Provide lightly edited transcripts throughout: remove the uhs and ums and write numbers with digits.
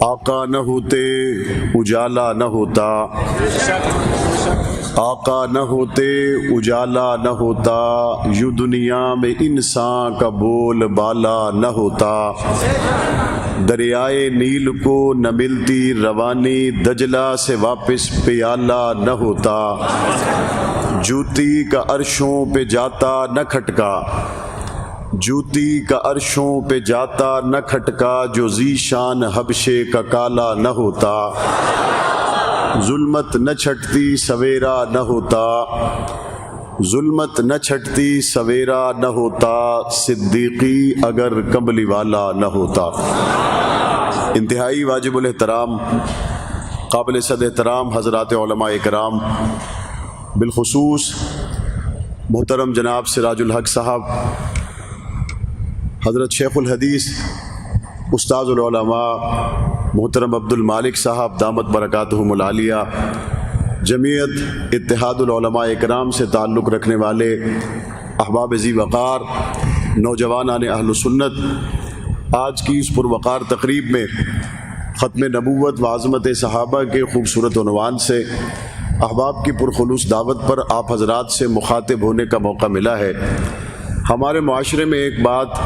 آقا نہ ہوتے اجالا نہ ہوتا، آقا نہ ہوتے اجالا نہ ہوتا، یوں دنیا میں انسان کا بول بالا نہ ہوتا۔ دریائے نیل کو نہ ملتی روانی، دجلہ سے واپس پیالہ نہ ہوتا۔ جوتی کا عرشوں پہ جاتا نہ کھٹکا، جوتی کا عرشوں پہ جاتا نہ کھٹکا، جو ذیشان حبشے کا کالا نہ ہوتا۔ ظلمت نہ چھٹتی سویرا نہ ہوتا، ظلمت نہ چھٹتی سویرا نہ ہوتا، صدیقی اگر کملی والا نہ ہوتا۔ انتہائی واجب الاحترام قابل صد احترام حضرات علماء کرام، بالخصوص محترم جناب سراج الحق صاحب، حضرت شیخ الحدیث استاذ العلماء محترم عبد المالک صاحب دامت برکاتہم العالیہ، جمعیت اتحاد العلماء اکرام سے تعلق رکھنے والے احباب ذی وقار، نوجوانان اہل سنت، آج کی اس پروقار تقریب میں ختم نبوت و عظمت صحابہ کے خوبصورت عنوان سے احباب کی پرخلوص دعوت پر آپ حضرات سے مخاطب ہونے کا موقع ملا ہے۔ ہمارے معاشرے میں ایک بات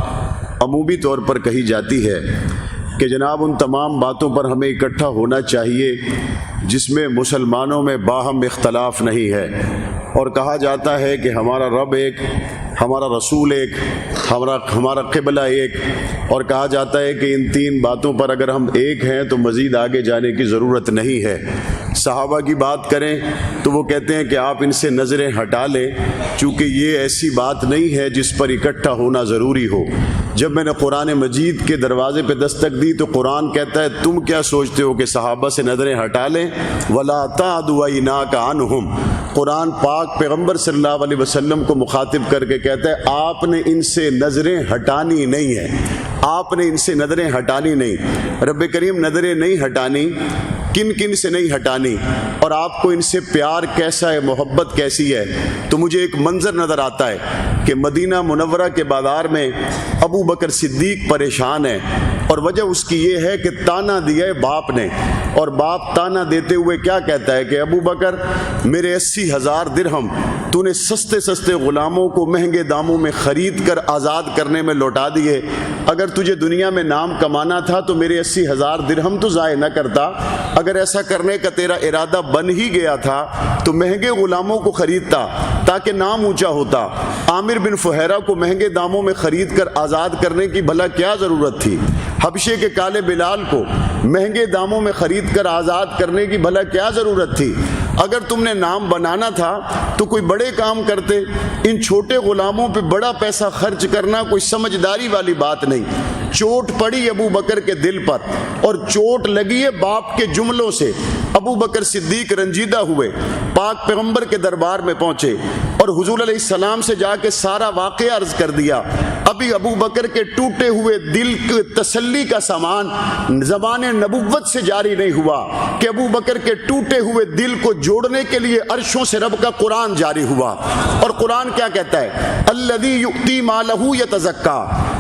عمومی طور پر کہی جاتی ہے کہ جناب ان تمام باتوں پر ہمیں اکٹھا ہونا چاہیے جس میں مسلمانوں میں باہم اختلاف نہیں ہے، اور کہا جاتا ہے کہ ہمارا رب ایک، ہمارا رسول ایک، ہمارا قبلہ ایک، اور کہا جاتا ہے کہ ان تین باتوں پر اگر ہم ایک ہیں تو مزید آگے جانے کی ضرورت نہیں ہے۔ صحابہ کی بات کریں تو وہ کہتے ہیں کہ آپ ان سے نظریں ہٹا لیں، چونکہ یہ ایسی بات نہیں ہے جس پر اکٹھا ہونا ضروری ہو۔ جب میں نے قرآن مجید کے دروازے پہ دستک دی تو قرآن کہتا ہے تم کیا سوچتے ہو کہ صحابہ سے نظریں ہٹا لیں؟ وَلَا تَعْدُ عَيْنَاكَ عَنْهُمْ، قرآن پاک پیغمبر صلی اللہ علیہ وسلم کو مخاطب کر کے کہتا ہے آپ نے ان سے نظریں ہٹانی نہیں ہیں، آپ نے ان سے نظریں ہٹانی نہیں۔ رب کریم نظریں نہیں ہٹانی، کن کن سے نہیں ہٹانی، اور آپ کو ان سے پیار کیسا ہے، محبت کیسی ہے؟ تو مجھے ایک منظر نظر آتا ہے کہ مدینہ منورہ کے بازار میں ابو بکر صدیق پریشان ہے، اور وجہ اس کی یہ ہے کہ تانا دیا ہے باپ نے، اور باپ تانا دیتے ہوئے کیا کہتا ہے کہ ابو بکر میرے 80,000 درہم تو نے سستے سستے غلاموں کو مہنگے داموں میں خرید کر آزاد کرنے میں لوٹا دیے، اگر تجھے دنیا میں نام کمانا تھا تو میرے 80,000 درہم تو ضائع نہ کرتا، اگر ایسا کرنے کا تیرا ارادہ بن ہی گیا تھا تو مہنگے غلاموں کو خریدتا تاکہ نام اونچا ہوتا۔ عامر بن فہیرہ کو مہنگے داموں میں خرید کر آزاد کرنے کی بھلا کیا ضرورت تھی؟ حبشے کے کالے بلال کو مہنگے داموں میں خرید کر آزاد کرنے کی بھلا کیا ضرورت تھی؟ اگر تم نے نام بنانا تھا تو کوئی بڑے کام کرتے، ان چھوٹے غلاموں پہ بڑا پیسہ خرچ کرنا کوئی سمجھداری والی بات نہیں۔ چوٹ پڑی ابو بکر کے دل پر، اور چوٹ لگی ہے باپ کے جملوں سے۔ ابو بکر صدیق رنجیدہ ہوئے، پاک پیغمبر کے دربار میں پہنچے اور حضور علیہ السلام سے جا کے سارا واقعہ عرض کر دیا۔ ابھی ابو بکر کے ٹوٹے ہوئے دل کے تسلی کا سامان زبان نبوت سے جاری نہیں ہوا کہ ابو بکر کے ٹوٹے ہوئے دل کو جوڑنے کے لیے عرشوں سے رب کا قرآن جاری ہوا، اور قرآن کیا کہتا ہے؟ الذی یؤتی مالہ یتزکا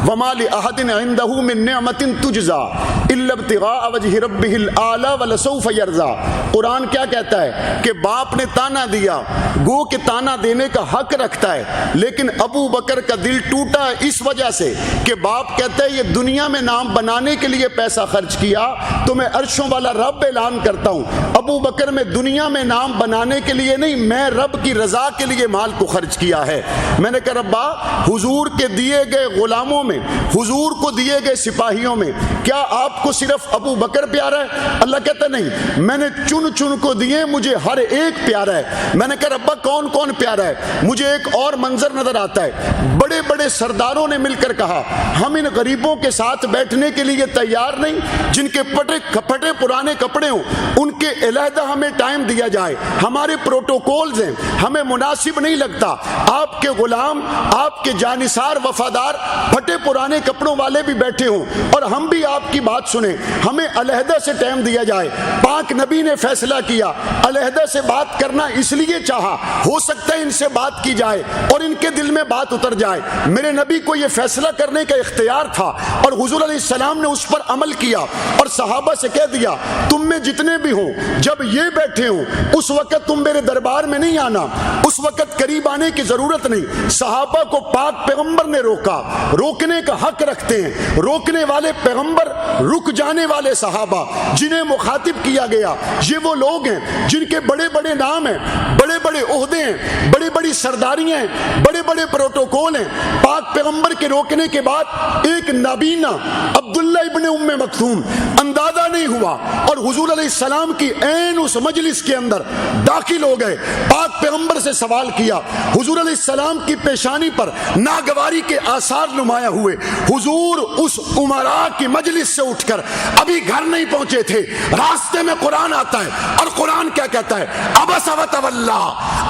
وما لأحد عندہ من نعمت تجزا الا ابتغاء وجہ ربہ الاعلی ولسوف یرضی۔ قرآن کیا کہتا ہے کہ باپ نے تانا دیا، گو کہ تانا دینے کا حق رکھتا ہے، لیکن ابو بکر کا دل ٹوٹا ہے اس وجہ سے کہ باپ کہتا ہے یہ دنیا میں نام بنانے کے لیے پیسہ خرچ کیا تو میں عرشوں والا رب اعلان کرتا ہوں ابو بکر میں دنیا میں نام بنانے کے لیے نہیں، میں رب کی رضا کے لیے مال کو خرچ کیا ہے۔ میں نے کہا ربا حضور کے دیے گئے غلاموں میں، حضور کو دیے گئے سپاہیوں میں کیا آپ کو صرف ابو بکر پیارا ہے؟ اللہ کہتا نہیں، میں نے چن چن کو دیے، مجھے ہر ایک پیارا ہے۔ میں نے کہا ربا کون کون پیارا ہے؟ مجھے ایک اور منظر نظر آتا ہے، بڑے بڑے سرداروں نے مل کر کہا ہم ان غریبوں کے ساتھ بیٹھنے کے لیے تیار نہیں، جن کے پھٹے پرانے کپڑے ہوں ان کے علیحدہ ہمیں ٹائم دیا جائے، ہمارے پروٹوکولز ہیں، ہمیں مناسب نہیں لگتا۔ آپ کے غلام، آپ کے جانثار وفادار پھٹے پرانے کپڑوں والے بھی بیٹھے ہوں اور ہم بھی آپ کی بات بات سنیں, ہمیں علیحدہ سے ٹائم دیا جائے. پاک نبی نے فیصلہ کیا, علیحدہ سے بات کرنا اس لیے چاہا, ہو سکتا ہے ان سے بات کی جائے اور ان کے دل میں بات اتر جائے. میرے نبی کو یہ فیصلہ کرنے کا اختیار تھا اور حضور علیہ السلام نے اس پر عمل کیا اور صحابہ سے کہہ دیا تم میں جتنے بھی ہوں جب یہ بیٹھے ہوں اس وقت تم میرے دربار میں نہیں آنا, اس وقت قریب آنے کی ضرورت نہیں. صحابہ کو پاک پیغمبر نے روکا, روکنے کا حق رکھتے ہیں. روکنے والے پیغمبر, رک جانے والے صحابہ جنہیں مخاطب کیا گیا یہ وہ لوگ ہیں جن کے بڑے بڑے نام ہیں, بڑے بڑے عہدے ہیں, بڑی بڑی سرداریاں ہیں, بڑے بڑے پروٹوکول ہیں. پاک پیغمبر کے روکنے کے بعد ایک نابینا عبداللہ ابن ام مکتوم اندازہ نہیں ہوا اور حضور علیہ السلام کی عین اس مجلس کے اندر داخل ہو گئے. پاک پیغمبر سے سوال کیا, حضور علیہ السلام کی پیشانی پر ناگواری کے آثار نمایاں ہوئے. حضور اس امراء کی مجلس سے اٹھ کر ابھی گھر نہیں پہنچے تھے, راستے میں قرآن آتا ہے اور قرآن کیا کہتا ہے, عبس وتولی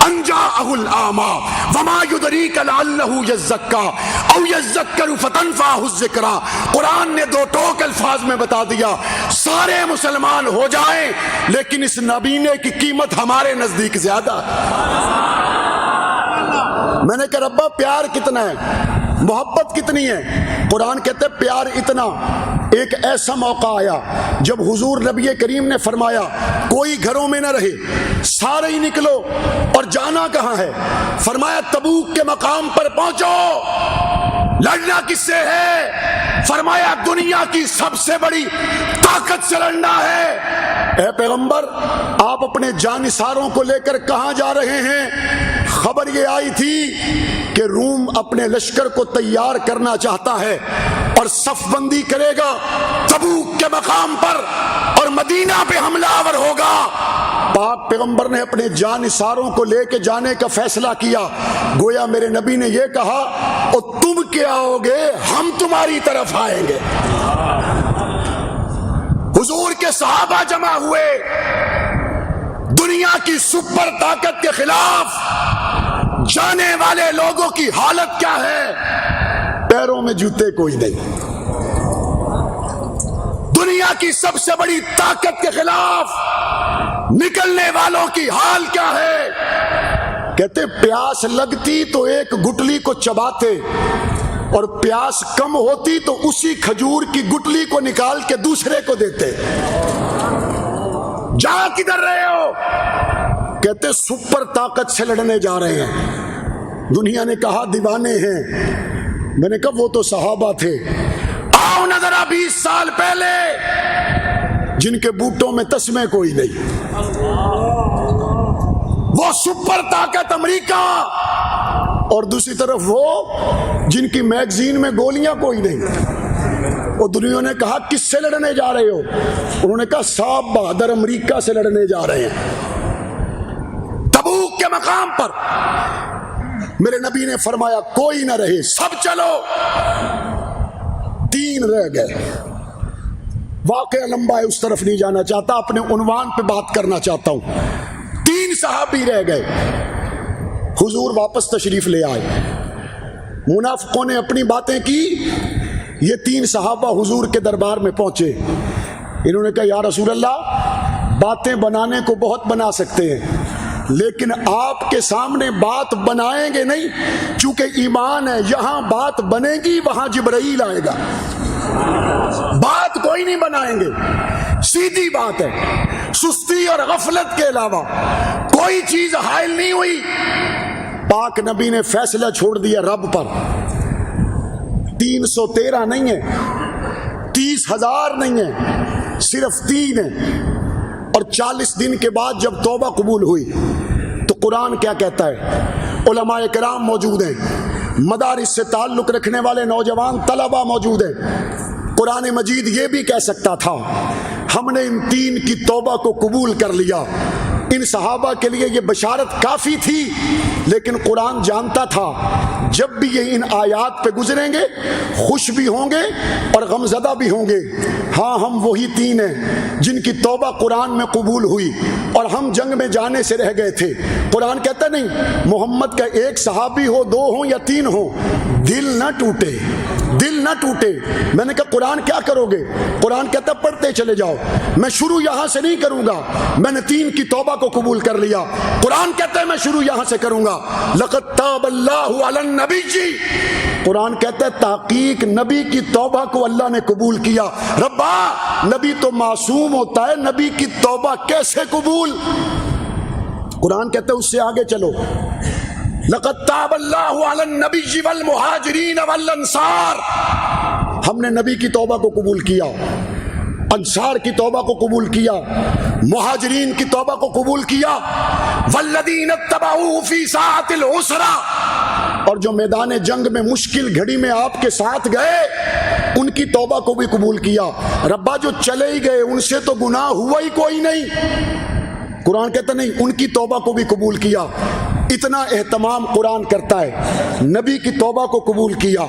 ان جاءہ الاعمی وما یدریک لعلہ یزکی او یذکر فتنفعہ الذکریٰ. قرآن نے دو ٹوک الفاظ میں بتا دیا سارے مسلمان ہو جائیں لیکن اس نبینے کی قیمت ہمارے نزدیک زیادہ. میں نے کہا ربا پیار کتنا ہے, محبت کتنی ہے؟ قرآن کہتے ہیں پیار اتنا. ایک ایسا موقع آیا جب حضور نبی کریم نے فرمایا کوئی گھروں میں نہ رہے, سارے ہی نکلو. اور جانا کہاں ہے؟ فرمایا تبوک کے مقام پر پہنچو. لڑنا کس سے ہے؟ فرمایا دنیا کی سب سے بڑی طاقت سے لڑنا ہے. اے پیغمبر آپ اپنے جانثاروں کو لے کر کہاں جا رہے ہیں؟ خبر یہ آئی تھی کہ روم اپنے لشکر کو تیار کرنا چاہتا ہے اور صف بندی کرے گا تبوک کے مقام پر اور مدینہ پہ حملہ آور ہوگا. پاک پیغمبر نے اپنے جانثاروں کو لے کے جانے کا فیصلہ کیا. گویا میرے نبی نے یہ کہا اور تم کیا آؤ گے, ہم تمہاری طرف آئیں گے. حضور کے صحابہ جمع ہوئے, دنیا کی سپر طاقت کے خلاف. جانے والے لوگوں کی حالت کیا ہے؟ پیروں میں جوتے کوئی نہیں. دنیا کی سب سے بڑی طاقت کے خلاف نکلنے والوں کی حال کیا ہے؟ کہتے پیاس لگتی تو ایک گٹلی کو چباتے اور پیاس کم ہوتی تو اسی کھجور کی گٹلی کو نکال کے دوسرے کو دیتے. جا کدھر رہے ہو؟ کہتے سپر طاقت سے لڑنے جا رہے ہیں. دنیا نے کہا دیوانے ہیں. میں نے کہا وہ تو صحابہ تھے. آؤ نظر 20 سال پہلے جن کے بوٹوں میں تسمے کوئی نہیں, وہ سپر طاقت امریکہ, اور دوسری طرف وہ جن کی میگزین میں گولیاں کوئی نہیں. اور دنیا نے کہا کس سے لڑنے جا رہے ہو؟ انہوں نے کہا صاحب بہادر امریکہ سے لڑنے جا رہے ہیں. تبوک کے مقام پر میرے نبی نے فرمایا کوئی نہ رہے, سب چلو. 3 رہ گئے. واقعہ لمبا ہے, اس طرف نہیں جانا چاہتا, اپنے عنوان پہ بات کرنا چاہتا ہوں. 3 صحابی رہ گئے. حضور واپس تشریف لے آئے. منافقوں نے اپنی باتیں کی. یہ 3 صحابہ حضور کے دربار میں پہنچے. انہوں نے کہا یا رسول اللہ باتیں بنانے کو بہت بنا سکتے ہیں لیکن آپ کے سامنے بات بنائیں گے نہیں, چونکہ ایمان ہے یہاں بات بنے گی وہاں جبرائیل آئے گا. بات کوئی نہیں بنائیں گے, سیدھی بات ہے. سستی اور غفلت کے علاوہ کوئی چیز حائل نہیں ہوئی. پاک نبی نے فیصلہ چھوڑ دیا رب پر. 313 نہیں ہے, 30,000 نہیں ہے, صرف 3 ہے. اور 40 دن کے بعد جب توبہ قبول ہوئی تو قرآن کیا کہتا ہے؟ علماء کرام موجود ہیں, مدارس سے تعلق رکھنے والے نوجوان طلبہ موجود ہیں. قرآن مجید یہ بھی کہہ سکتا تھا ہم نے ان 3 کی توبہ کو قبول کر لیا. ان صحابہ کے لیے یہ بشارت کافی تھی, لیکن قرآن جانتا تھا جب بھی یہ ان آیات پہ گزریں گے خوش بھی ہوں گے اور غمزدہ بھی ہوں گے. ہاں ہم وہی 3 ہیں جن کی توبہ قرآن میں قبول ہوئی اور ہم جنگ میں جانے سے رہ گئے تھے. قرآن کہتا نہیں محمد کا 1 صحابی ہو, 2 ہو یا 3 ہو, دل نہ ٹوٹے, دل نہ ٹوٹے۔ میں نے کہا قرآن کیا کرو گے؟ قرآن کہتا پڑھتے چلے جاؤ، میں شروع یہاں سے نہیں کروں گا، میں نے 3 کی توبہ کو قبول کر لیا۔ قرآن کہتا ہے میں شروع یہاں سے کروں گا، لقد تاب اللہ علی النبی جی، قرآن کہتا ہے تحقیق نبی کی توبہ کو اللہ نے قبول کیا۔ ربا نبی تو معصوم ہوتا ہے، نبی کی توبہ کیسے قبول؟ قرآن کہتا ہے اس سے آگے چلو، لقد تاب اللہ علی النبی والمہاجرین والانصار، ہم نے نبی کی توبہ کو قبول کیا، انصار کی توبہ کو قبول کیا، مہاجرین کی توبہ کو قبول کیا، والذین اتبعوہ فی ساعۃ العسرہ، اور جو میدان جنگ میں مشکل گھڑی میں آپ کے ساتھ گئے ان کی توبہ کو بھی قبول کیا۔ ربا جو چلے ہی گئے ان سے تو گناہ ہوا ہی کوئی نہیں، قرآن کہتا نہیں ان کی توبہ کو بھی قبول کیا۔ اتنا اہتمام قرآن کرتا ہے، نبی کی توبہ کو قبول کیا،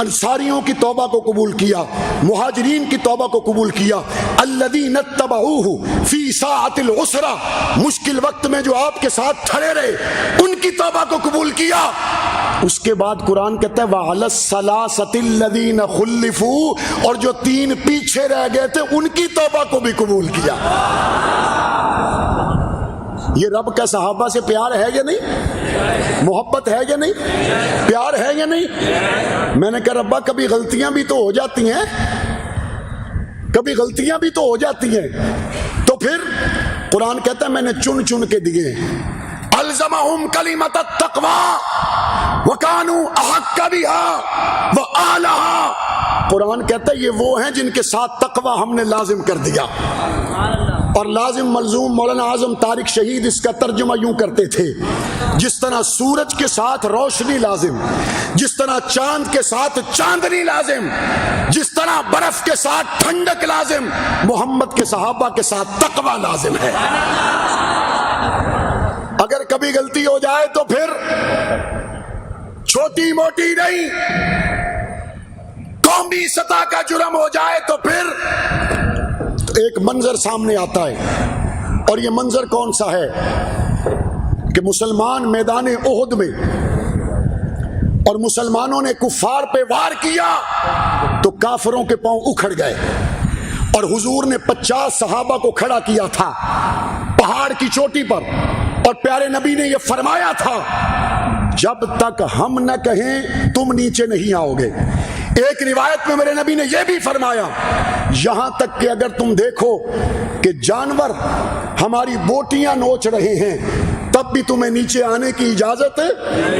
انصاریوں کی توبہ کو قبول کیا، مہاجرین کی توبہ کو قبول کیا، الذین اتبعوہ فی ساعۃ العسرہ، مشکل وقت میں جو آپ کے ساتھ کھڑے رہے ان کی توبہ کو قبول کیا۔ اس کے بعد قرآن کہتا ہے وعلی الثلاثۃ الذین خلفوا، اور جو 3 پیچھے رہ گئے تھے ان کی توبہ کو بھی قبول کیا۔ یہ رب کا صحابہ سے پیار ہے یا نہیں؟ محبت ہے یا نہیں؟ پیار ہے یا نہیں؟ میں نے کہا ربا کبھی غلطیاں بھی تو ہو جاتی ہیں، کبھی غلطیاں بھی تو ہو جاتی ہیں، تو پھر قرآن کہتا ہے میں نے چن چن کے دیے، الزمہم کلمۃ التقوی وکانوا احق بها وآلہا، قرآن کہتا ہے یہ وہ ہیں جن کے ساتھ تقوی ہم نے لازم کر دیا۔ اور لازم ملزوم مولانا اعظم طارق شہید اس کا ترجمہ یوں کرتے تھے، جس طرح سورج کے ساتھ روشنی لازم، جس طرح چاند کے ساتھ چاندنی لازم، جس طرح برف کے ساتھ ٹھنڈک لازم، محمد کے صحابہ کے ساتھ تقوی لازم ہے۔ اگر کبھی غلطی ہو جائے تو پھر چھوٹی موٹی نہیں، قومی سطح کا جرم ہو جائے تو پھر ایک منظر سامنے آتا ہے، اور یہ منظر کون سا ہے کہ مسلمان میدان احد میں اور مسلمانوں نے کفار پہ وار کیا تو کافروں کے پاؤں اکھڑ گئے، اور حضور نے 50 صحابہ کو کھڑا کیا تھا پہاڑ کی چوٹی پر، اور پیارے نبی نے یہ فرمایا تھا جب تک ہم نہ کہیں تم نیچے نہیں آؤ گے۔ ایک روایت میں میرے نبی نے یہ بھی فرمایا یہاں تک کہ اگر تم دیکھو کہ جانور ہماری بوٹیاں نوچ رہے ہیں تب بھی تمہیں نیچے آنے کی اجازت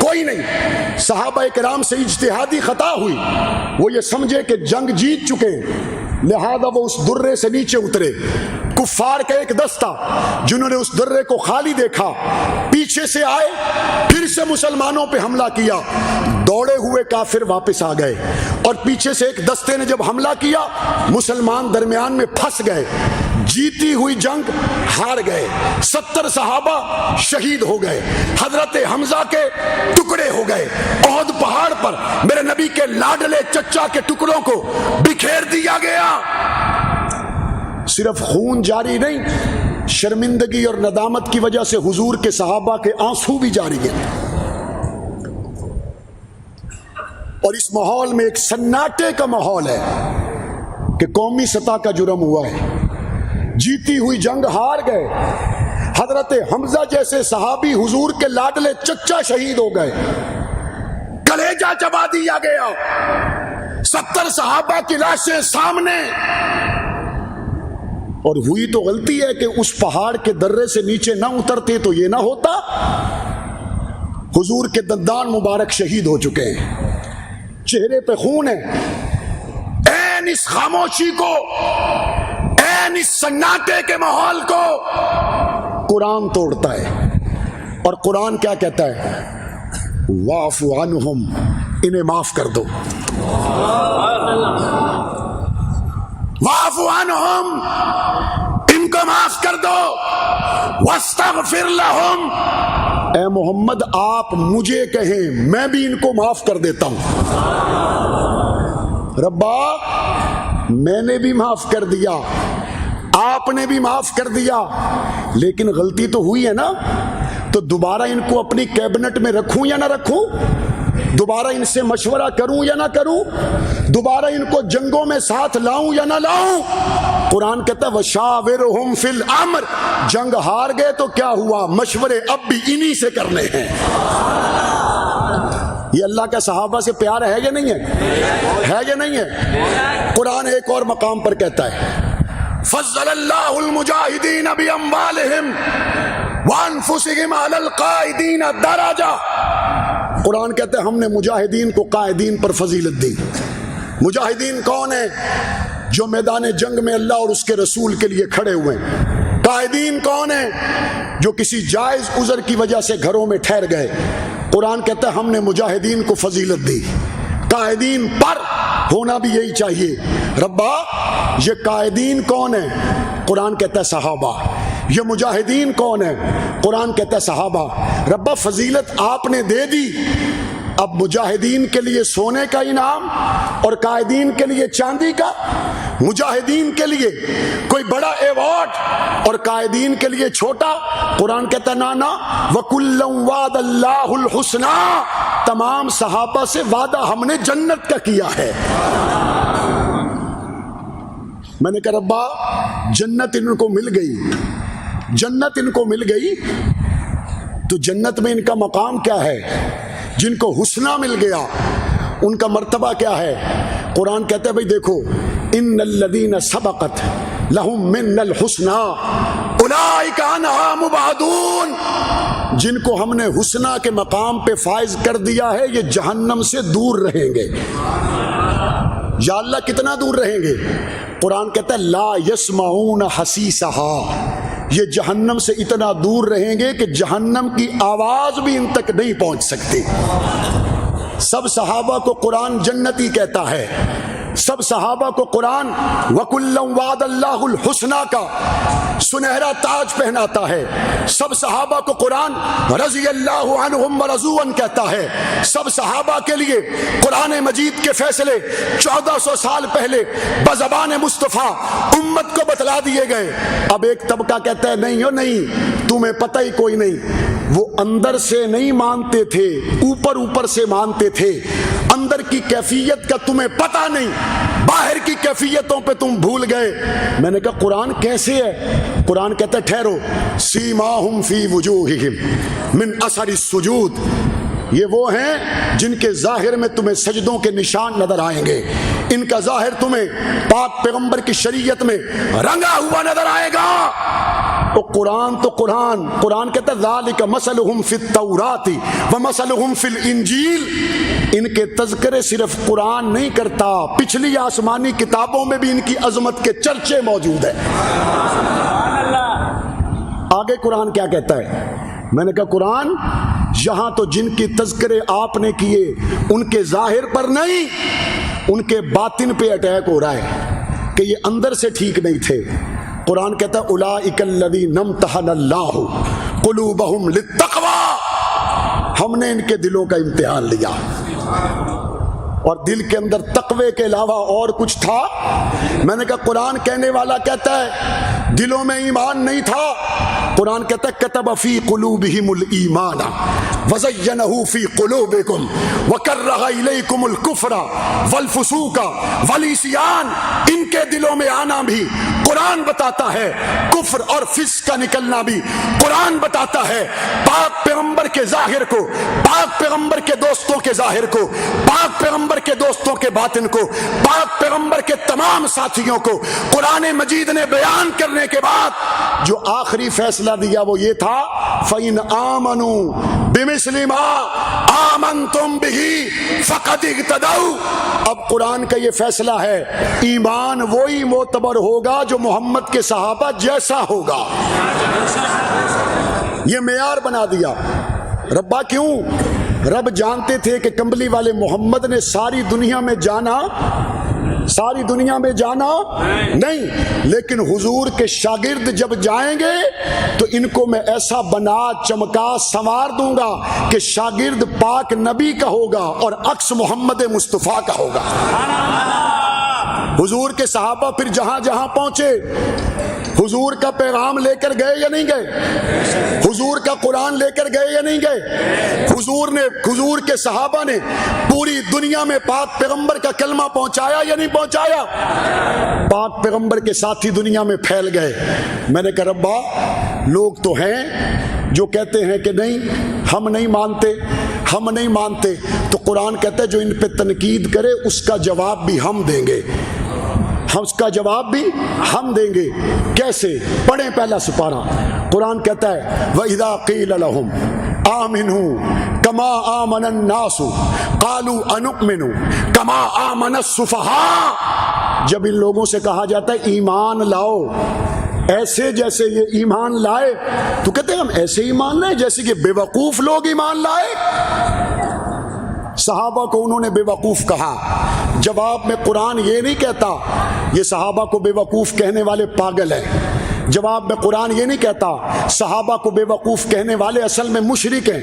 کوئی نہیں۔ صحابہ کرام سے اجتہادی خطا ہوئی، وہ یہ سمجھے کہ جنگ جیت چکے لہذا وہ اس درے سے نیچے اترے۔ کفار کا ایک دستہ جنہوں نے اس درے کو خالی دیکھا پیچھے سے آئے، پھر سے مسلمانوں پہ حملہ کیا، دوڑے ہوئے کافر واپس آ گئے، اور پیچھے سے ایک دستے نے جب حملہ کیا مسلمان درمیان میں پھنس گئے، جیتی ہوئی جنگ ہار گئے، 70 صحابہ شہید ہو گئے، حضرت حمزہ کے ٹکڑے ہو گئے، احد پہاڑ پر میرے نبی کے لاڈلے چچا کے ٹکڑوں کو بکھیر دیا گیا۔ صرف خون جاری نہیں، شرمندگی اور ندامت کی وجہ سے حضور کے صحابہ کے آنسو بھی جاری ہیں، اور اس ماحول میں ایک سناٹے کا ماحول ہے کہ قومی سطح کا جرم ہوا ہے، جیتی ہوئی جنگ ہار گئے، حضرت حمزہ جیسے صحابی حضور کے لاڈلے چچا شہید ہو گئے، کلیجہ چبا دیا گیا، 70 صحابہ کی لاشیں سامنے، اور ہوئی تو غلطی ہے کہ اس پہاڑ کے درے سے نیچے نہ اترتے تو یہ نہ ہوتا۔ حضور کے دندان مبارک شہید ہو چکے ہیں، چہرے پہ خون ہے۔ این اس خاموشی کو، این اس سناٹے کے ماحول کو قرآن توڑتا ہے، اور قرآن کیا کہتا ہے؟ واعف عنہم، انہیں معاف کر دو، واعف عنہم، ان کو معاف کر دو، واستغفر لہم، اے محمد آپ مجھے کہیں میں بھی ان کو معاف کر دیتا ہوں۔ ربا میں نے بھی معاف کر دیا، آپ نے بھی معاف کر دیا، لیکن غلطی تو ہوئی ہے نا، تو دوبارہ ان کو اپنی کیبنٹ میں رکھوں یا نہ رکھوں؟ دوبارہ ان سے مشورہ کروں یا نہ کروں؟ دوبارہ ان کو جنگوں میں ساتھ لاؤں یا نہ لاؤں؟ قرآن کہتا ہے وشاورہم فی الامر، جنگ ہار گئے تو کیا ہوا، مشورے اب بھی انہی سے کرنے ہیں۔ یہ اللہ کا صحابہ سے پیار ہے یا نہیں ہے؟ ہے یا نہیں ہے؟ قرآن ایک اور مقام پر کہتا ہے فضل اللہ المجاہدین باموالہم وانفسہم علی القائدین درجہ۔ قرآن کہتا ہے ہم نے مجاہدین کو قائدین پر فضیلت دی۔ مجاہدین کون ہیں؟ جو میدان جنگ میں اللہ اور اس کے رسول کے لیے کھڑے ہوئے ہیں۔ قائدین کون ہیں؟ جو کسی جائز عذر کی وجہ سے گھروں میں ٹھہر گئے۔ قرآن کہتا ہے ہم نے مجاہدین کو فضیلت دی۔ قائدین پر ہونا بھی یہی چاہیے۔ ربا یہ قائدین کون ہیں؟ قرآن کہتا ہے صحابہ۔ یہ مجاہدین کون ہیں؟ قرآن کہتا ہے صحابہ۔ ربا فضیلت آپ نے دے دی، اب مجاہدین کے لیے سونے کا انعام اور قائدین کے لیے چاندی کا، مجاہدین کے لیے کوئی بڑا ایوارڈ اور قائدین کے لیے چھوٹا۔ قرآن کہتا نانا وَكُلًّا وَعَدَ اللَّهُ الْحُسْنَى، تمام صحابہ سے وعدہ ہم نے جنت کا کیا ہے۔ میں نے کہا ربا جنت ان کو مل گئی، جنت ان کو مل گئی تو جنت میں ان کا مقام کیا ہے؟ جن کو حسنہ مل گیا ان کا مرتبہ کیا ہے؟ قرآن کہتا ہے بھئی دیکھو ان الذین سبقت لہم من الحسنى اولئک عنہا مبعدون، جن کو ہم نے حسنہ کے مقام پہ فائز کر دیا ہے یہ جہنم سے دور رہیں گے۔ یا اللہ کتنا دور رہیں گے؟ قرآن کہتا ہے لا یسمعون حسیسہا، یہ جہنم سے اتنا دور رہیں گے کہ جہنم کی آواز بھی ان تک نہیں پہنچ سکتی۔ سب صحابہ کو قرآن جنتی کہتا ہے، سب صحابہ کو قرآن وَكُلًّا وَعَدَ اللَّهُ الْحُسْنَى کا سنہرا تاج پہناتا ہے، سب صحابہ کو قرآن رضی اللہ عنہم ورضوا عنہ کہتا ہے۔ سب صحابہ کے لیے قرآن مجید کے فیصلے 1400 سال پہلے بزبان مصطفیٰ امت کو بتلا دیے گئے۔ اب ایک طبقہ کہتا ہے نہیں ہو نہیں، تمہیں پتہ ہی کوئی نہیں۔ وہ اندر سے نہیں مانتے تھے، اوپر اوپر سے مانتے تھے۔ اندر کی کیفیت کا تمہیں پتہ نہیں، باہر کی کیفیتوں پہ تم بھول گئے۔ میں نے کہا قرآن کیسے ہے؟ قرآن کہتا ہے ٹھہرو، سیماہم فی وجوہہم من اثر السجود، یہ وہ ہیں جن کے ظاہر میں تمہیں سجدوں کے نشان نظر آئیں گے، ان کا ظاہر تمہیں پاک پیغمبر کی شریعت میں رنگا ہوا نظر آئے گا۔ تو قرآن کہتا ہے ذالک مثلہم فی التوراۃ ومثلہم فی الانجیل، ان کے تذکرے صرف قرآن نہیں کرتا، پچھلی آسمانی کتابوں میں بھی ان کی عظمت کے چرچے موجود ہیں۔ آگے قرآن کیا کہتا ہے؟ میں نے کہا قرآن یہاں تو جن کی تذکرے آپ نے کیے ان کے ظاہر پر نہیں، ان کے باطن پہ اٹیک ہو رہا ہے کہ یہ اندر سے ٹھیک نہیں تھے۔ قرآن کہتا ہے اولئک الذین امتحن اللہ قلوبہم للتقوی، ہم نے ان کے دلوں کا امتحان لیا، اور دل کے اندر تقوی کے علاوہ اور کچھ تھا؟ میں نے کہا قرآن کہنے والا کہتا ہے دلوں میں ایمان نہیں تھا۔ قرآن کہتا ہے کتب فی قلوبہم الایمان وزینہ فی قلوبکم وکرہ الیکم الکفر والفسوق والعصیان، ان کے دلوں میں آنا بھی قرآن بتاتا ہے، کفر اور فسق کا نکلنا بھی قرآن بتاتا ہے۔ پاک پیغمبر کے ظاہر کو، پاک پیغمبر کے دوستوں کے ظاہر کو، پاک پیغمبر کے دوستوں کے باطن کو، پاک پیغمبر کے تمام ساتھیوں کو قرآن مجید نے بیان کرنے کے بعد جو آخری فیصلہ دیا وہ یہ تھا فَإِنْ آمَنُوا بِمِثْلِ مَا آمَنْتُمْ بِهِ فَقَدِ اهْتَدَوْا۔ اب قرآن کا یہ فیصلہ ہے ایمان وہی معتبر ہوگا جو محمد کے صحابہ جیسا ہوگا۔ یہ معیار بنا دیا۔ ربا کیوں؟ رب جانتے تھے کہ کمبلی والے محمد نے ساری دنیا میں جانا نہیں، لیکن حضور کے شاگرد جب جائیں گے تو ان کو میں ایسا بنا چمکا سنوار دوں گا کہ شاگرد پاک نبی کا ہوگا اور عکس محمد مصطفیٰ کا ہوگا۔ حضور کے صحابہ پھر جہاں جہاں پہنچے حضور کا پیغام لے کر گئے یا نہیں گئے؟ حضور کا قرآن لے کر گئے یا نہیں گئے؟ حضور کے صحابہ نے پوری دنیا میں پاک پیغمبر کا کلمہ پہنچایا یا نہیں پہنچایا؟ پاک پیغمبر کے ساتھی دنیا میں پھیل گئے۔ میں نے کہا ربا لوگ تو ہیں جو کہتے ہیں کہ نہیں ہم نہیں مانتے، تو قرآن کہتا ہے جو ان پہ تنقید کرے اس کا جواب بھی ہم دیں گے، اس کا جواب بھی ہم دیں گے۔ کیسے؟ پڑھیں پہلا سپارہ۔ قرآن کہتا ہے وَإِذَا قِيلَ لَهُمْ آمِنُوا كَمَا آمَنَ النَّاسُ قَالُوا أَنُؤْمِنُ كَمَا آمَنَ السُّفَهَاءُ، جب ان لوگوں سے کہا جاتا ہے ایمان لاؤ ایسے جیسے یہ ایمان لائے، تو کہتے ہیں ہم ایسے ایمان لائے جیسے کہ بے وقوف لوگ ایمان لائے۔ صحابہ کو انہوں نے بے وقوف کہا، جواب میں قرآن یہ نہیں کہتا یہ صحابہ کو بے وقوف کہنے والے پاگل ہیں، جواب میں قرآن یہ نہیں کہتا صحابہ کو بے وقوف کہنے والے اصل میں مشرک ہیں،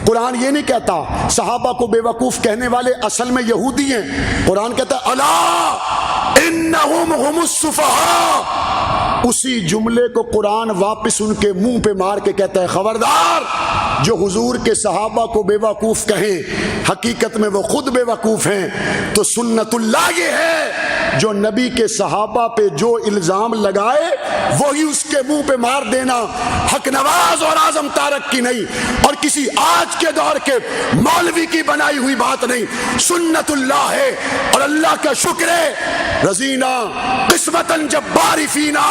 قرآن یہ نہیں کہتا صحابہ کو بے وقوف کہنے والے اصل میں یہودی ہیں۔ قرآن کہتا ہے الا انہم ہم السفہاء، اسی جملے کو قرآن واپس ان کے منہ پہ مار کے کہتا ہے خبردار جو حضور کے صحابہ کو بے وقوف کہیں حقیقت میں وہ خود بے وقوف ہیں۔ تو سنت اللہ یہ ہے جو نبی کے صحابہ پہ جو الزام لگائے وہی اس کے منہ پہ مار دینا، حق نواز اور اعظم تارک کی نہیں اور کسی آج کے دور کے مولوی کی بنائی ہوئی بات نہیں، سنت اللہ ہے۔ اور اللہ کا شکر ہے رضینا قسمتاً جباری فینا،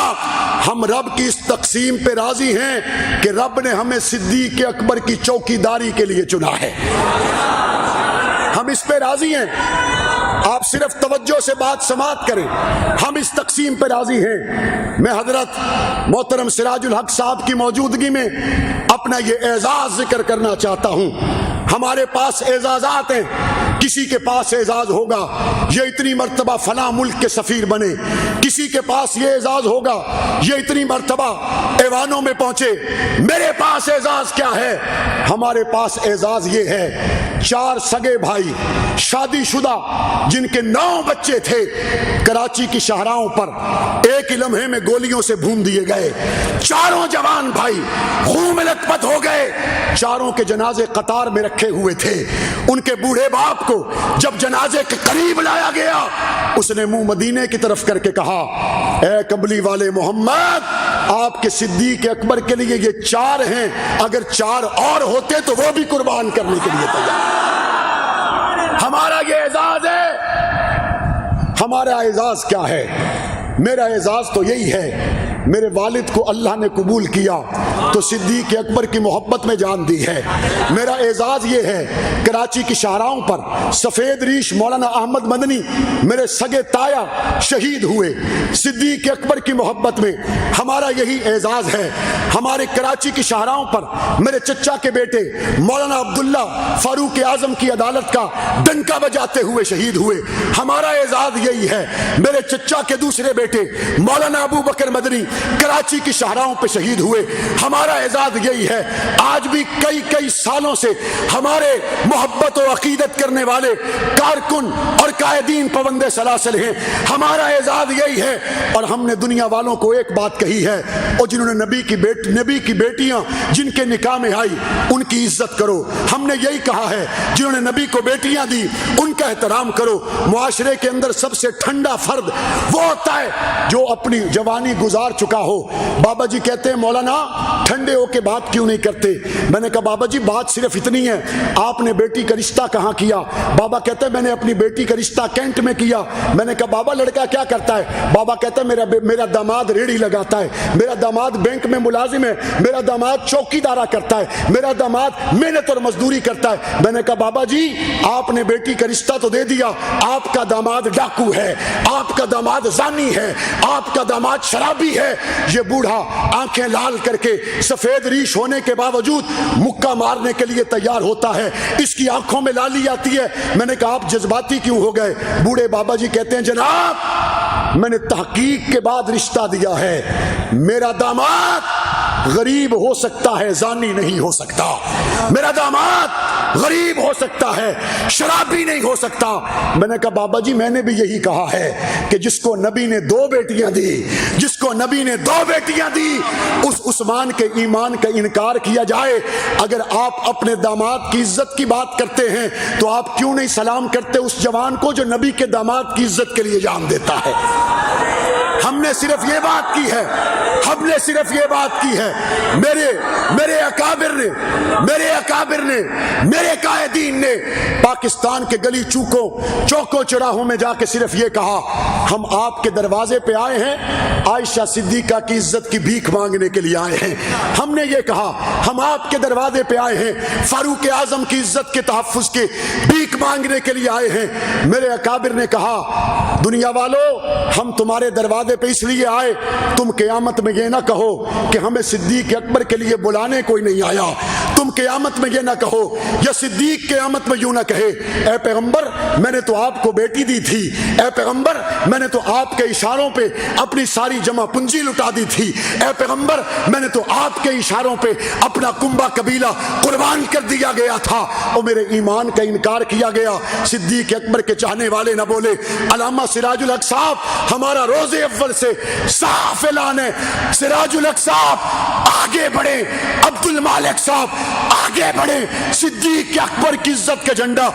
ہم رب کی اس تقسیم پہ راضی ہیں کہ رب نے ہمیں صدیق اکبر کی چوکی داری کے لیے چنا ہے، ہم اس پہ راضی ہیں۔ آپ صرف توجہ سے بات سماعت کریں، ہم اس تقسیم پہ راضی ہیں۔ میں حضرت محترم سراج الحق صاحب کی موجودگی میں اپنا یہ اعزاز ذکر کرنا چاہتا ہوں۔ ہمارے پاس اعزازات ہیں، کسی کے پاس اعزاز ہوگا یہ اتنی مرتبہ فلاں ملک کے سفیر بنے، کسی کے پاس یہ اعزاز ہوگا یہ اتنی مرتبہ ایوانوں میں پہنچے۔ میرے پاس اعزاز کیا ہے؟ ہمارے پاس اعزاز یہ ہے 4 سگے بھائی شادی شدہ جن کے 9 بچے تھے کراچی کی شاہراہوں پر ایک ہی لمحے میں گولیوں سے بھون دیے گئے، چاروں جوان بھائی خون میں لت پت ہو گئے، چاروں کے جنازے قطار میں رکھے ہوئے تھے۔ ان کے بوڑھے باپ کو جب جنازے کے قریب لایا گیا اس نے منہ مدینے کی طرف کر کے کہا اے قبلی والے محمد آپ کے صدیق اکبر کے لیے یہ 4 ہیں، اگر 4 اور ہوتے تو وہ بھی قربان کرنے کے لیے تیار۔ ہمارا یہ اعزاز ہے۔ ہمارا اعزاز کیا ہے؟ میرا اعزاز تو یہی ہے میرے والد کو اللہ نے قبول کیا تو صدیق اکبر کی محبت میں جان دی ہے۔ میرا اعزاز یہ ہے کراچی کی شاہراہوں پر سفید ریش مولانا احمد مدنی میرے سگے تایا شہید ہوئے صدیق اکبر کی محبت میں، ہمارا یہی اعزاز ہے۔ ہمارے کراچی کی شاہراہوں پر میرے چچا کے بیٹے مولانا عبداللہ فاروق اعظم کی عدالت کا ڈنکا بجاتے ہوئے شہید ہوئے، ہمارا اعزاز یہی ہے۔ میرے چچا کے دوسرے بیٹے مولانا ابو بکر مدنی کراچی کی شاہراہوں پہ شہید ہوئے، ہمارا اعزاز یہی ہے۔ آج بھی کئی سالوں سے ہمارے محبت و عقیدت کرنے والے کارکن اور قائدین پابند سلاسل ہیں، ہمارا اعزاز یہی ہے۔ اور ہم نے دنیا والوں کو ایک بات کہی ہے، اور جنہوں نے نبی کی بیٹیاں جن کے نکاح میں آئی ان کی عزت کرو، ہم نے یہی کہا ہے جنہوں نے نبی کو بیٹیاں دی ان کا احترام کرو۔ معاشرے کے اندر سب سے ٹھنڈا فرد وہ ہوتا ہے جو اپنی جوانی گزار چکا ہو۔ بابا جی کہتے ہیں مولانا ٹھنڈے ہو کے بات کیوں نہیں کرتے؟ میں نے کہا بابا جی بات صرف اتنی ہے آپ نے بیٹی کا رشتہ کہاں کیا؟ بابا کہتے ہیں میں نے اپنی بیٹی کا رشتہ کینٹ میں کیا۔ میں نے کہا بابا لڑکا کیا کرتا ہے؟ بابا کہتا ہے میرا داماد ریڑھی لگاتا ہے، میرا داماد بینک میں ملازم ہے، میرا داماد چوکی دارا کرتا ہے، میرا داماد محنت اور مزدوری کرتا ہے۔ میں نے کہا بابا جی آپ نے بیٹی کا رشتہ تو دے دیا، آپ کا داماد ڈاکو ہے، آپ کا داماد زانی ہے، آپ کا داماد شرابی ہے۔ یہ بوڑھا آنکھیں لال کر کے سفید ریش ہونے کے باوجود مکہ مارنے کے لیے تیار ہوتا ہے، اس کی آنکھوں میں لالی آتی ہے۔ میں نے کہا آپ جذباتی کیوں ہو گئے؟ بوڑھے بابا جی کہتے ہیں جناب میں نے تحقیق کے بعد رشتہ دیا ہے، میرا داماد غریب ہو سکتا ہے زانی نہیں ہو سکتا، میرا داماد غریب ہو سکتا ہے، شرابی نہیں ہو سکتا۔ میں نے کہا بابا جی میں نے بھی یہی کہا ہے کہ جس کو نبی نے 2 بیٹیاں دی، جس کو نبی نے 2 بیٹیاں دی، اس عثمان کے ایمان کا انکار کیا جائے۔ اگر آپ اپنے داماد کی عزت کی بات کرتے ہیں تو آپ کیوں نہیں سلام کرتے اس جوان کو جو نبی کے داماد کی عزت کے لیے جان دیتا ہے؟ ہم نے صرف یہ بات کی ہے، ہم نے صرف یہ بات کی ہے۔ میرے اکابر نے میرے قائدین نے پاکستان کے گلی چوکوں چوراہوں میں جا کے صرف یہ کہا ہم آپ کے دروازے پہ آئے ہیں، عائشہ صدیقہ کی عزت کی بھیک مانگنے کے لیے آئے ہیں۔ ہم نے یہ کہا ہم آپ کے دروازے پہ آئے ہیں، فاروق اعظم کی عزت کے تحفظ کی بھیک مانگنے کے لیے آئے ہیں۔ میرے اکابر نے کہا دنیا والو ہم تمہارے دروازے پہ اس لیے آئے، تم قیامت میں یہ نہ کہو کہ ہمیں صدیق اکبر کے لیے بلانے کوئی نہیں آیا، تم قیامت میں یہ نہ کہو یا صدیق قیامت میں یوں نہ کہے اے پیغمبر میں نے تو آپ کو بیٹی دی تھی، اے پیغمبر میں نے تو آپ کے اشاروں پہ اپنی ساری جمع پونجی لٹا دی تھی، اے پیغمبر میں نے تو آپ کے اشاروں پہ اپنا کنبہ قبیلہ قربان کر دیا گیا تھا اور میرے ایمان کا انکار کیا گیا۔ صدیق اکبر کے چاہنے والے نہ بولے۔ علامہ سراج الحق صاحب ہمارا روز اول سے صاف اعلان ہے، سراج الحق صاحب آگے بڑھے، عبد المالک صاحب آگے بڑھے، صدیق اکبر کی عزت کا جھنڈا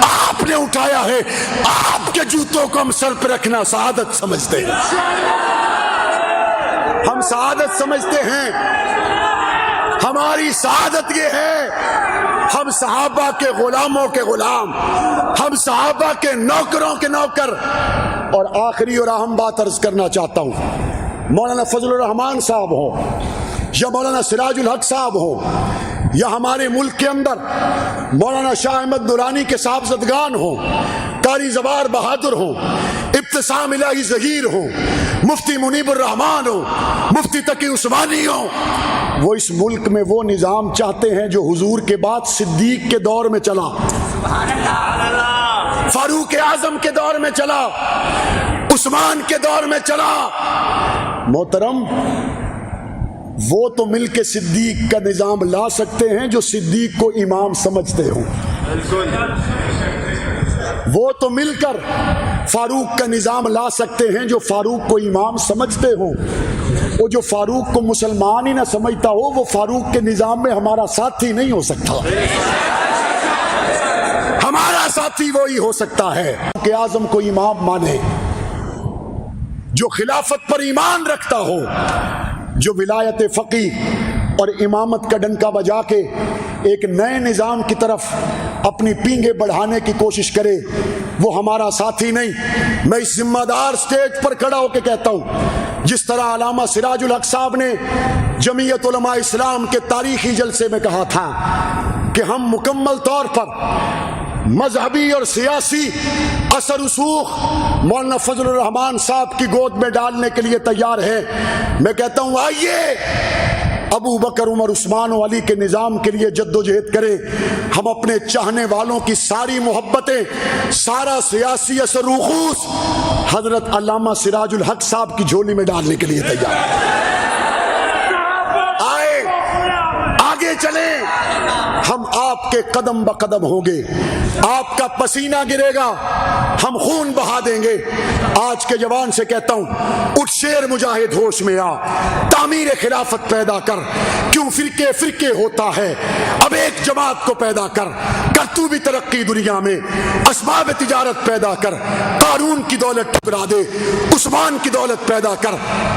آپ نے اٹھایا ہے، آپ کے جوتوں کو ہم سر پہ رکھنا سعادت سمجھتے ہیں، ہم سعادت سمجھتے ہیں، ہماری سعادت یہ ہے ہم صحابہ کے غلاموں کے غلام، ہم صحابہ کے نوکروں کے نوکر۔ اور آخری اور اہم بات عرض کرنا چاہتا ہوں، مولانا فضل الرحمان صاحب ہوں یا مولانا سراج الحق صاحب ہوں یا ہمارے ملک کے اندر مولانا شاہ احمد نورانی کے صاحبزدگان ہوں، قاری زوار بہادر ہوں، ابتسام الہی ظہیر ہوں، مفتی منیب الرحمان ہوں، مفتی تقی عثمانی ہوں، وہ اس ملک میں وہ نظام چاہتے ہیں جو حضور کے بعد صدیق کے دور میں چلا، فاروق اعظم کے دور میں چلا، عثمان کے دور میں چلا۔ محترم وہ تو مل کے صدیق کا نظام لا سکتے ہیں جو صدیق کو امام سمجھتے ہوں، وہ تو مل کر فاروق کا نظام لا سکتے ہیں جو فاروق کو امام سمجھتے ہوں، وہ جو فاروق کو مسلمان ہی نہ سمجھتا ہو وہ فاروق کے نظام میں ہمارا ساتھی نہیں ہو سکتا، ہمارا ساتھی وہی ہو سکتا ہے کہ اعظم کو امام مانے، جو خلافت پر ایمان رکھتا ہو، جو ولایت فقی اور امامت کا ڈنکا بجا کے ایک نئے نظام کی طرف اپنی پینگیں بڑھانے کی کوشش کرے وہ ہمارا ساتھی نہیں۔ میں اس ذمہ دار سٹیج پر کھڑا ہو کے کہتا ہوں جس طرح علامہ سراج الحق صاحب نے جمعیت علماء اسلام کے تاریخی جلسے میں کہا تھا کہ ہم مکمل طور پر مذہبی اور سیاسی اثر رسوخ مولانا فضل الرحمان صاحب کی گود میں ڈالنے کے لیے تیار ہے، میں کہتا ہوں آئیے ابو بکر عمر عثمان و علی کے نظام کے لیے جد و جہد کریں، ہم اپنے چاہنے والوں کی ساری محبتیں، سارا سیاسی اثر رخوص حضرت علامہ سراج الحق صاحب کی جھولی میں ڈالنے کے لیے تیار ہیں، آئے آگے چلیں، ہم آپ کے قدم بقدم ہوں گے، آپ کا پسینہ گرے گا، ہم خون بہا دیں گے۔ آج کے جوان سے کہتا ہوں اٹھ شیر مجاہد ہوش میں آ، تعمیر خلافت پیدا کر، کیوں فرقے فرقے ہوتا ہے، اب ایک جماعت کو پیدا کر تو بھی ترقی دنیا میں، اسباب تجارت پیدا کر، قارون کی دولت ٹکرا دے، عثمان کی دولت پیدا کر،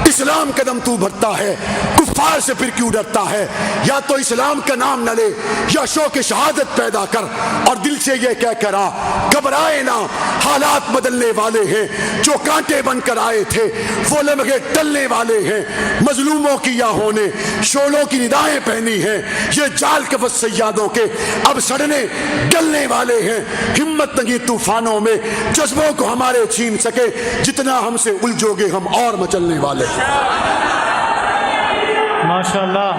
اسلام کا دم تو بھرتا ہے، کفار سے پھر کیوں ڈرتا ہے، یا تو اسلام کا نام نہ لے یا شوق شہادت پیدا کر، اور دل سے یہ کہہ کر آ گھبرائے نہ، حالات بدلنے والے ہیں، جو کانٹے بن کر آئے تھے وہ لمحے ٹلنے والے ہیں، مظلوموں کی یا ہونے شولوں کی ندائیں پہنی ہیں، یہ جال کے بس سیادوں کے اب سڑنے گلنے والے ہیں، ہمت نہیں طوفانوں میں جذبوں کو ہمارے چھین سکے، جتنا ہم سے الجھو گے ہم اور مچلنے والے ہیں۔ ماشاءاللہ